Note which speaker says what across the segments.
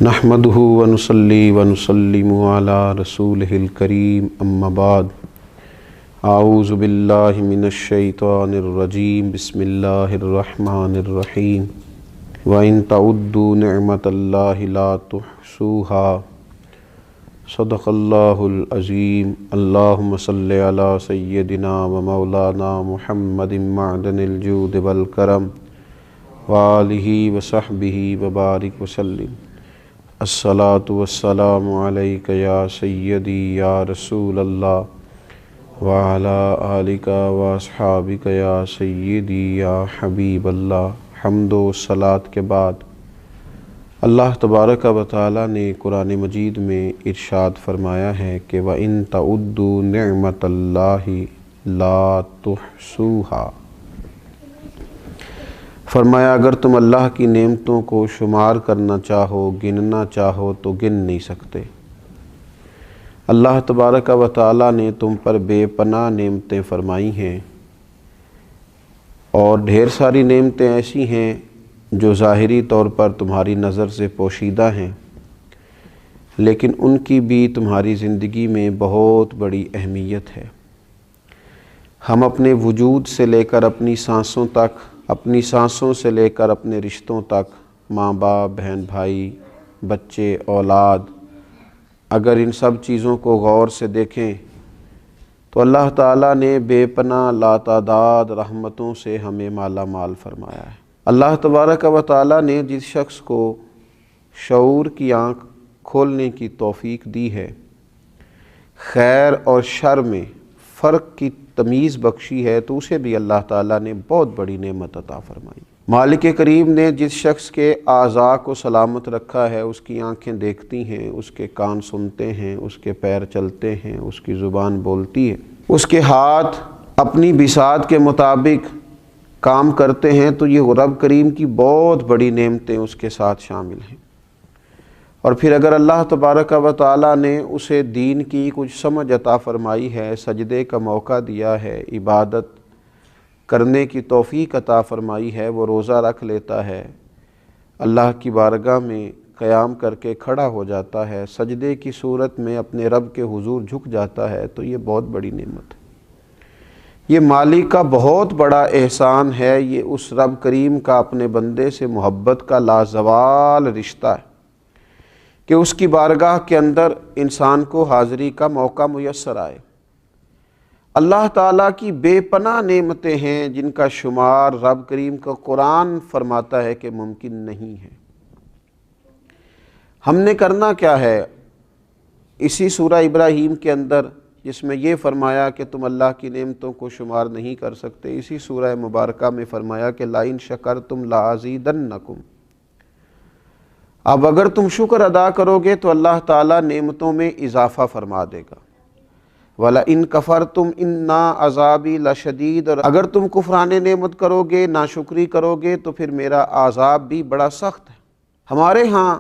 Speaker 1: نحمدہ ونصلی ونسلم علی رسولہ الکریم اما بعد اعوذ باللہ من الشیطان الرجیم بسم اللہ الرحمن الرحیم وَإِن تَعُدُّوا نِعْمَةَ اللَّهِ لَا تُحْصُوهَا صدق اللہ العظیم اللہم صلی علی سیدنا و مولانا محمد معدن الجود والکرم وآلہ وصحبہ وبارک وسلم الصلاۃ والسلام علیک یا سیدی یا رسول اللہ وعلی آلک واصحابک یا سیدی یا حبیب اللہ۔ حمد و صلاۃ کے بعد اللہ تبارک و تعالی نے قرآن مجید میں ارشاد فرمایا ہے کہ وَإِن تَعُدُّوا نِعْمَةَ اللَّهِ لَا تُحْصُوهَا، فرمایا اگر تم اللہ کی نعمتوں کو شمار کرنا چاہو، گننا چاہو تو گن نہیں سکتے۔ اللہ تبارک و تعالی نے تم پر بے پناہ نعمتیں فرمائی ہیں، اور ڈھیر ساری نعمتیں ایسی ہیں جو ظاہری طور پر تمہاری نظر سے پوشیدہ ہیں، لیکن ان کی بھی تمہاری زندگی میں بہت بڑی اہمیت ہے۔ ہم اپنے وجود سے لے کر اپنی سانسوں تک، اپنی سانسوں سے لے کر اپنے رشتوں تک، ماں باپ، بہن بھائی، بچے، اولاد، اگر ان سب چیزوں کو غور سے دیکھیں تو اللہ تعالیٰ نے بے پناہ لاتعداد رحمتوں سے ہمیں مالا مال فرمایا ہے۔ اللہ تبارک و تعالیٰ نے جس شخص کو شعور کی آنکھ کھولنے کی توفیق دی ہے، خیر اور شر میں فرق کی تمیز بخشی ہے، تو اسے بھی اللہ تعالیٰ نے بہت بڑی نعمت عطا فرمائی۔ مالک کریم نے جس شخص کے اعضاء کو سلامت رکھا ہے، اس کی آنکھیں دیکھتی ہیں، اس کے کان سنتے ہیں، اس کے پیر چلتے ہیں، اس کی زبان بولتی ہے، اس کے ہاتھ اپنی بساط کے مطابق کام کرتے ہیں، تو یہ رب کریم کی بہت بڑی نعمتیں اس کے ساتھ شامل ہیں۔ اور پھر اگر اللہ تبارک و تعالیٰ نے اسے دین کی کچھ سمجھ عطا فرمائی ہے، سجدے کا موقع دیا ہے، عبادت کرنے کی توفیق عطا فرمائی ہے، وہ روزہ رکھ لیتا ہے، اللہ کی بارگاہ میں قیام کر کے کھڑا ہو جاتا ہے، سجدے کی صورت میں اپنے رب کے حضور جھک جاتا ہے، تو یہ بہت بڑی نعمت ہے۔ یہ مالک کا بہت بڑا احسان ہے، یہ اس رب کریم کا اپنے بندے سے محبت کا لازوال رشتہ ہے کہ اس کی بارگاہ کے اندر انسان کو حاضری کا موقع میسر آئے۔ اللہ تعالیٰ کی بے پناہ نعمتیں ہیں جن کا شمار رب کریم کا قرآن فرماتا ہے کہ ممکن نہیں ہے۔ ہم نے کرنا کیا ہے؟ اسی سورہ ابراہیم کے اندر جس میں یہ فرمایا کہ تم اللہ کی نعمتوں کو شمار نہیں کر سکتے، اسی سورہ مبارکہ میں فرمایا کہ لَإِن شَكَرْتُمْ لَأَزِيدَنَّكُمْ، اب اگر تم شکر ادا کرو گے تو اللہ تعالیٰ نعمتوں میں اضافہ فرما دے گا۔ وَلَئِن كَفَرْتُمْ إِنَّ عَذَابِي لَشَدِيدٌ، اور اگر تم کفران نعمت کرو گے، ناشکری کرو گے، تو پھر میرا عذاب بھی بڑا سخت ہے۔ ہمارے ہاں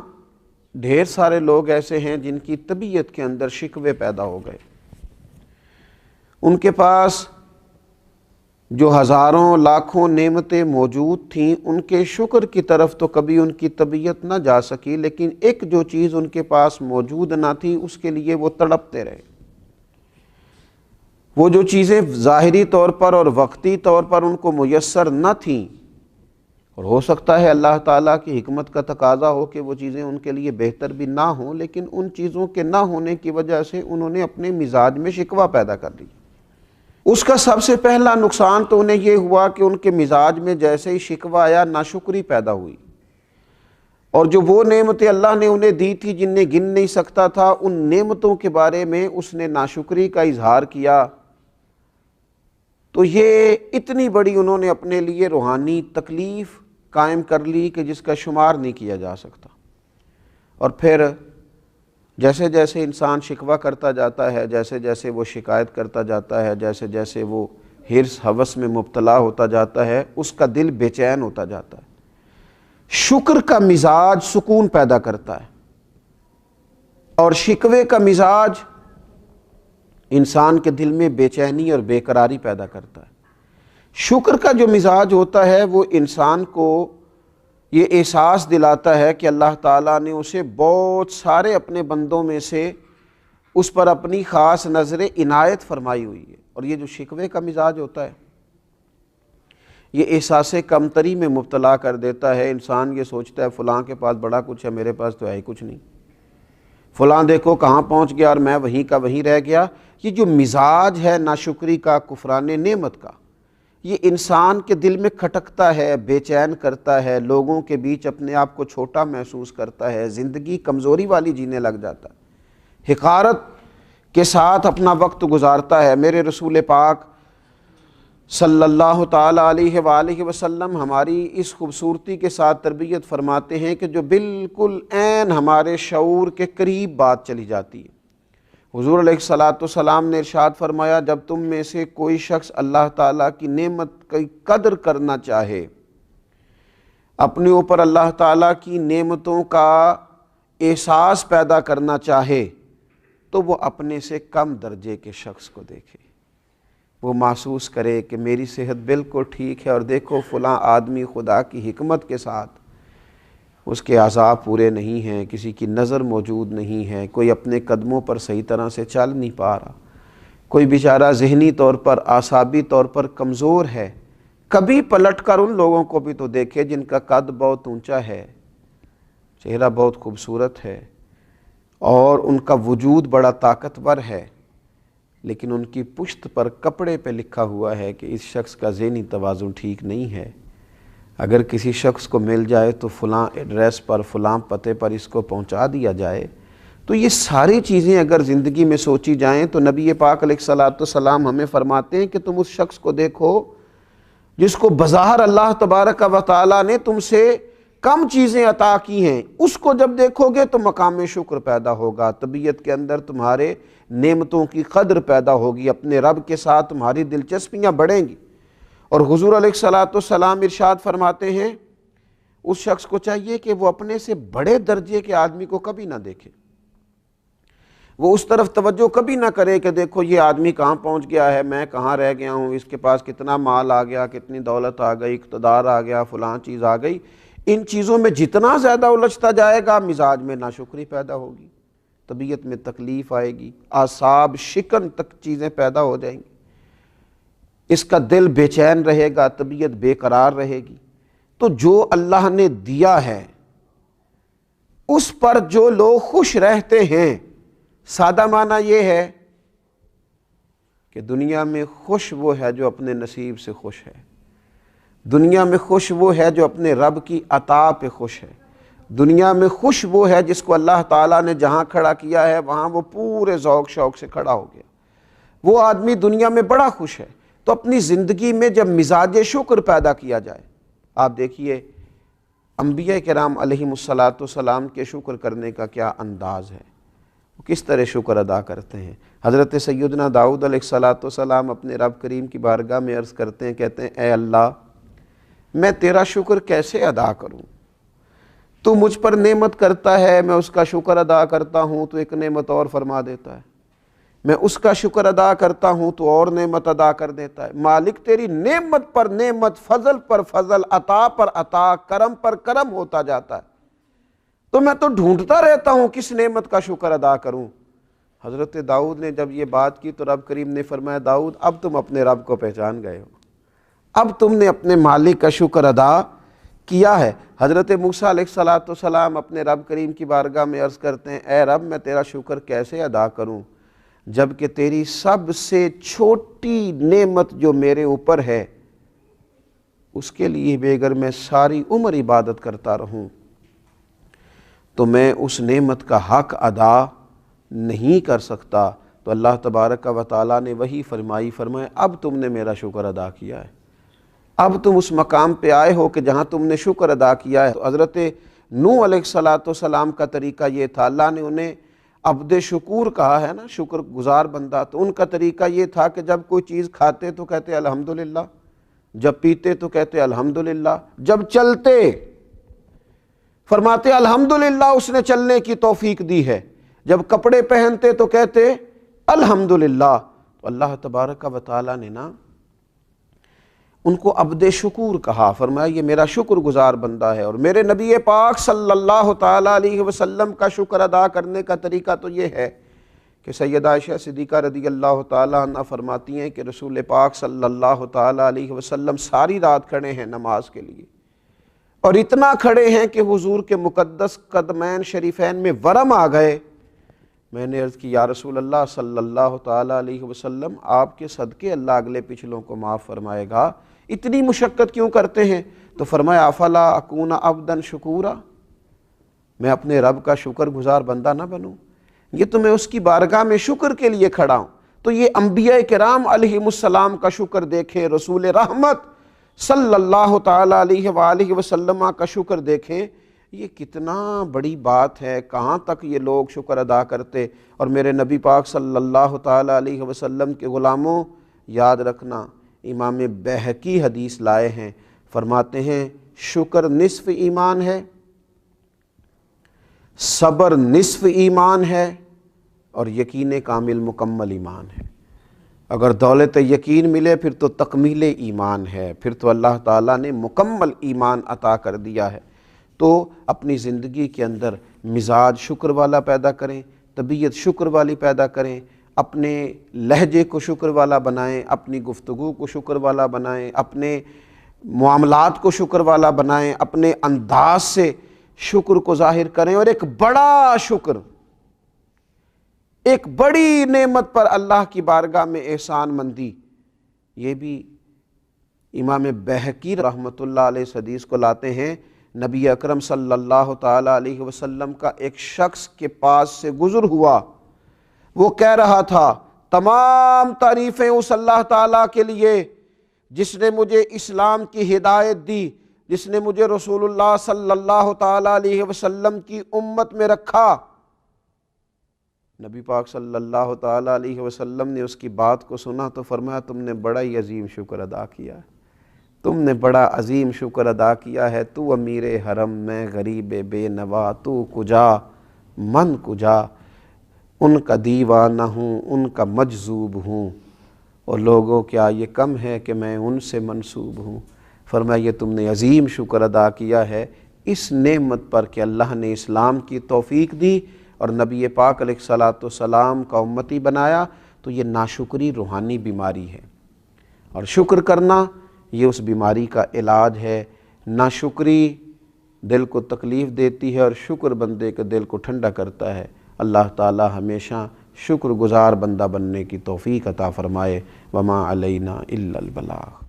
Speaker 1: ڈھیر سارے لوگ ایسے ہیں جن کی طبیعت کے اندر شکوے پیدا ہو گئے، ان کے پاس جو ہزاروں لاکھوں نعمتیں موجود تھیں، ان کے شکر کی طرف تو کبھی ان کی طبیعت نہ جا سکی، لیکن ایک جو چیز ان کے پاس موجود نہ تھی اس کے لیے وہ تڑپتے رہے۔ وہ جو چیزیں ظاہری طور پر اور وقتی طور پر ان کو میسر نہ تھیں، اور ہو سکتا ہے اللہ تعالیٰ کی حکمت کا تقاضا ہو کہ وہ چیزیں ان کے لیے بہتر بھی نہ ہوں، لیکن ان چیزوں کے نہ ہونے کی وجہ سے انہوں نے اپنے مزاج میں شکوہ پیدا کر دی۔ اس کا سب سے پہلا نقصان تو انہیں یہ ہوا کہ ان کے مزاج میں جیسے ہی شکوہ آیا، ناشکری پیدا ہوئی، اور جو وہ نعمتیں اللہ نے انہیں دی تھی جنہیں گن نہیں سکتا تھا، ان نعمتوں کے بارے میں اس نے ناشکری کا اظہار کیا، تو یہ اتنی بڑی انہوں نے اپنے لیے روحانی تکلیف قائم کر لی کہ جس کا شمار نہیں کیا جا سکتا۔ اور پھر جیسے جیسے انسان شکوہ کرتا جاتا ہے، جیسے جیسے وہ شکایت کرتا جاتا ہے، جیسے جیسے وہ حرص ہوس میں مبتلا ہوتا جاتا ہے، اس کا دل بے چین ہوتا جاتا ہے۔ شکر کا مزاج سکون پیدا کرتا ہے، اور شکوے کا مزاج انسان کے دل میں بے چینی اور بے قراری پیدا کرتا ہے۔ شکر کا جو مزاج ہوتا ہے وہ انسان کو یہ احساس دلاتا ہے کہ اللہ تعالیٰ نے اسے بہت سارے اپنے بندوں میں سے اس پر اپنی خاص نظر عنایت فرمائی ہوئی ہے۔ اور یہ جو شکوے کا مزاج ہوتا ہے یہ احساس کمتری میں مبتلا کر دیتا ہے۔ انسان یہ سوچتا ہے فلاں کے پاس بڑا کچھ ہے، میرے پاس تو ہے ہی کچھ نہیں، فلاں دیکھو کہاں پہنچ گیا اور میں وہیں کا وہیں رہ گیا۔ یہ جو مزاج ہے ناشکری کا، کفران نعمت کا، یہ انسان کے دل میں کھٹکتا ہے، بے چین کرتا ہے، لوگوں کے بیچ اپنے آپ کو چھوٹا محسوس کرتا ہے، زندگی کمزوری والی جینے لگ جاتا ہے، حقارت کے ساتھ اپنا وقت گزارتا ہے۔ میرے رسول پاک صلی اللہ تعالیٰ علیہ وآلہ وسلم ہماری اس خوبصورتی کے ساتھ تربیت فرماتے ہیں کہ جو بالکل عین ہمارے شعور کے قریب بات چلی جاتی ہے۔ حضور علیہ السلام نے ارشاد فرمایا، جب تم میں سے کوئی شخص اللہ تعالیٰ کی نعمت کی قدر کرنا چاہے، اپنے اوپر اللہ تعالیٰ کی نعمتوں کا احساس پیدا کرنا چاہے، تو وہ اپنے سے کم درجے کے شخص کو دیکھے، وہ محسوس کرے کہ میری صحت بالکل ٹھیک ہے اور دیکھو فلاں آدمی خدا کی حکمت کے ساتھ اس کے اعضاء پورے نہیں ہیں، کسی کی نظر موجود نہیں ہے، کوئی اپنے قدموں پر صحیح طرح سے چل نہیں پا رہا، کوئی بیچارہ ذہنی طور پر اعصابی طور پر کمزور ہے۔ کبھی پلٹ کر ان لوگوں کو بھی تو دیکھے جن کا قد بہت اونچا ہے، چہرہ بہت خوبصورت ہے اور ان کا وجود بڑا طاقتور ہے، لیکن ان کی پشت پر کپڑے پہ لکھا ہوا ہے کہ اس شخص کا ذہنی توازن ٹھیک نہیں ہے۔ اگر کسی شخص کو مل جائے تو فلاں ایڈریس پر، فلاں پتے پر اس کو پہنچا دیا جائے۔ تو یہ ساری چیزیں اگر زندگی میں سوچی جائیں تو نبی پاک علیہ السلام ہمیں فرماتے ہیں کہ تم اس شخص کو دیکھو جس کو بظاہر اللہ تبارک و تعالیٰ نے تم سے کم چیزیں عطا کی ہیں، اس کو جب دیکھو گے تو مقام شکر پیدا ہوگا، طبیعت کے اندر تمہارے نعمتوں کی قدر پیدا ہوگی، اپنے رب کے ساتھ تمہاری دلچسپیاں بڑھیں گی۔ اور حضور علیہ السلام ارشاد فرماتے ہیں اس شخص کو چاہیے کہ وہ اپنے سے بڑے درجے کے آدمی کو کبھی نہ دیکھے، وہ اس طرف توجہ کبھی نہ کرے کہ دیکھو یہ آدمی کہاں پہنچ گیا ہے، میں کہاں رہ گیا ہوں، اس کے پاس کتنا مال آ گیا، کتنی دولت آ گئی، اقتدار آ گیا، فلاں چیز آ گئی۔ ان چیزوں میں جتنا زیادہ الجھتا جائے گا مزاج میں ناشکری پیدا ہوگی، طبیعت میں تکلیف آئے گی، اعصاب شکن تک چیزیں پیدا ہو جائیں گی، اس کا دل بے چین رہے گا، طبیعت بے قرار رہے گی۔ تو جو اللہ نے دیا ہے اس پر جو لوگ خوش رہتے ہیں، سادہ معنی یہ ہے کہ دنیا میں خوش وہ ہے جو اپنے نصیب سے خوش ہے، دنیا میں خوش وہ ہے جو اپنے رب کی عطا پہ خوش ہے، دنیا میں خوش وہ ہے جس کو اللہ تعالیٰ نے جہاں کھڑا کیا ہے وہاں وہ پورے ذوق شوق سے کھڑا ہو گیا، وہ آدمی دنیا میں بڑا خوش ہے۔ تو اپنی زندگی میں جب مزاج شکر پیدا کیا جائے، آپ دیکھیے انبیاء کرام علیہم السلام کے شکر کرنے کا کیا انداز ہے، وہ کس طرح شکر ادا کرتے ہیں۔ حضرت سیدنا داؤد علیہ السلام اپنے رب کریم کی بارگاہ میں عرض کرتے ہیں، کہتے ہیں اے اللہ میں تیرا شکر کیسے ادا کروں، تو مجھ پر نعمت کرتا ہے، میں اس کا شکر ادا کرتا ہوں تو ایک نعمت اور فرما دیتا ہے، میں اس کا شکر ادا کرتا ہوں تو اور نعمت ادا کر دیتا ہے۔ مالک تیری نعمت پر نعمت، فضل پر فضل، عطا پر عطا، کرم پر کرم ہوتا جاتا ہے، تو میں تو ڈھونڈتا رہتا ہوں کس نعمت کا شکر ادا کروں۔ حضرت داؤد نے جب یہ بات کی تو رب کریم نے فرمایا داؤد اب تم اپنے رب کو پہچان گئے ہو، اب تم نے اپنے مالک کا شکر ادا کیا ہے۔ حضرت موسیٰ علیہ السلام اپنے رب کریم کی بارگاہ میں عرض کرتے ہیں اے رب میں تیرا شکر کیسے ادا کروں جبکہ تیری سب سے چھوٹی نعمت جو میرے اوپر ہے اس کے لیے بھی اگر میں ساری عمر عبادت کرتا رہوں تو میں اس نعمت کا حق ادا نہیں کر سکتا۔ تو اللہ تبارک و تعالیٰ نے وہی فرمایا اب تم نے میرا شکر ادا کیا ہے، اب تم اس مقام پہ آئے ہو کہ جہاں تم نے شکر ادا کیا ہے۔ تو حضرت نوح علیہ السلام کا طریقہ یہ تھا، اللہ نے انہیں عبد شکور کہا ہے نا، شکر گزار بندہ، تو ان کا طریقہ یہ تھا کہ جب کوئی چیز کھاتے تو کہتے الحمدللہ، جب پیتے تو کہتے الحمدللہ، جب چلتے فرماتے الحمدللہ اس نے چلنے کی توفیق دی ہے، جب کپڑے پہنتے تو کہتے الحمدللہ۔ تو اللہ تبارک و تعالیٰ نے نا ان کو عبد شکور کہا، فرمایا یہ میرا شکر گزار بندہ ہے۔ اور میرے نبی پاک صلی اللہ تعالیٰ علیہ وسلم کا شکر ادا کرنے کا طریقہ تو یہ ہے کہ سیدہ عائشہ صدیقہ رضی اللہ تعالیٰ عنہ فرماتی ہیں کہ رسول پاک صلی اللہ تعالیٰ علیہ وسلم ساری رات کھڑے ہیں نماز کے لیے، اور اتنا کھڑے ہیں کہ حضور کے مقدس قدمین شریفین میں ورم آ گئے۔ میں نے عرض کی یا رسول اللہ صلی اللہ تعالیٰ علیہ وسلم، آپ کے صدقے اللہ اگلے پچھلوں کو معاف فرمائے گا، اتنی مشقت کیوں کرتے ہیں؟ تو فرمایا افلا اکون عبدا شکورا، میں اپنے رب کا شکر گزار بندہ نہ بنوں؟ یہ تو میں اس کی بارگاہ میں شکر کے لیے کھڑا ہوں۔ تو یہ انبیاء کرام علیہ السلام کا شکر دیکھیں، رسول رحمت صلی اللہ تعالیٰ علیہ وآلہ وسلم کا شکر دیکھیں، یہ کتنا بڑی بات ہے، کہاں تک یہ لوگ شکر ادا کرتے۔ اور میرے نبی پاک صلی اللہ تعالیٰ علیہ وسلم کے غلاموں، یاد رکھنا، امام بیہقی حدیث لائے ہیں، فرماتے ہیں شکر نصف ایمان ہے، صبر نصف ایمان ہے، اور یقین کامل مکمل ایمان ہے۔ اگر دولت یقین ملے پھر تو تکمیل ایمان ہے، پھر تو اللہ تعالیٰ نے مکمل ایمان عطا کر دیا ہے۔ تو اپنی زندگی کے اندر مزاج شکر والا پیدا کریں، طبیعت شکر والی پیدا کریں، اپنے لہجے کو شکر والا بنائیں، اپنی گفتگو کو شکر والا بنائیں، اپنے معاملات کو شکر والا بنائیں، اپنے انداز سے شکر کو ظاہر کریں۔ اور ایک بڑا شکر، ایک بڑی نعمت پر اللہ کی بارگاہ میں احسان مندی، یہ بھی امام بیہقی رحمۃ اللہ علیہ اس حدیث کو لاتے ہیں۔ نبی اکرم صلی اللہ تعالیٰ علیہ وسلم کا ایک شخص کے پاس سے گزر ہوا، وہ کہہ رہا تھا تمام تعریفیں اس اللہ تعالیٰ کے لیے جس نے مجھے اسلام کی ہدایت دی، جس نے مجھے رسول اللہ صلی اللہ تعالیٰ علیہ وسلم کی امت میں رکھا۔ نبی پاک صلی اللہ تعالیٰ علیہ وسلم نے اس کی بات کو سنا تو فرمایا تم نے بڑا ہی عظیم شکر ادا کیا، تم نے بڑا عظیم شکر ادا کیا ہے۔ تو امیر حرم، میں غریب بے نوا، تو کجا من کجا، ان کا دیوانہ ہوں، ان کا مجذوب ہوں، اور لوگوں کیا یہ کم ہے کہ میں ان سے منسوب ہوں۔ فرمایا یہ تم نے عظیم شکر ادا کیا ہے اس نعمت پر کہ اللہ نے اسلام کی توفیق دی اور نبی پاک علیہ الصلاۃ والسلام کا امتی بنایا۔ تو یہ ناشکری روحانی بیماری ہے، اور شکر کرنا یہ اس بیماری کا علاج ہے۔ ناشکری دل کو تکلیف دیتی ہے، اور شکر بندے کے دل کو ٹھنڈا کرتا ہے۔ اللہ تعالی ہمیشہ شکر گزار بندہ بننے کی توفیق عطا فرمائے۔ وما علینا الا البلاغ۔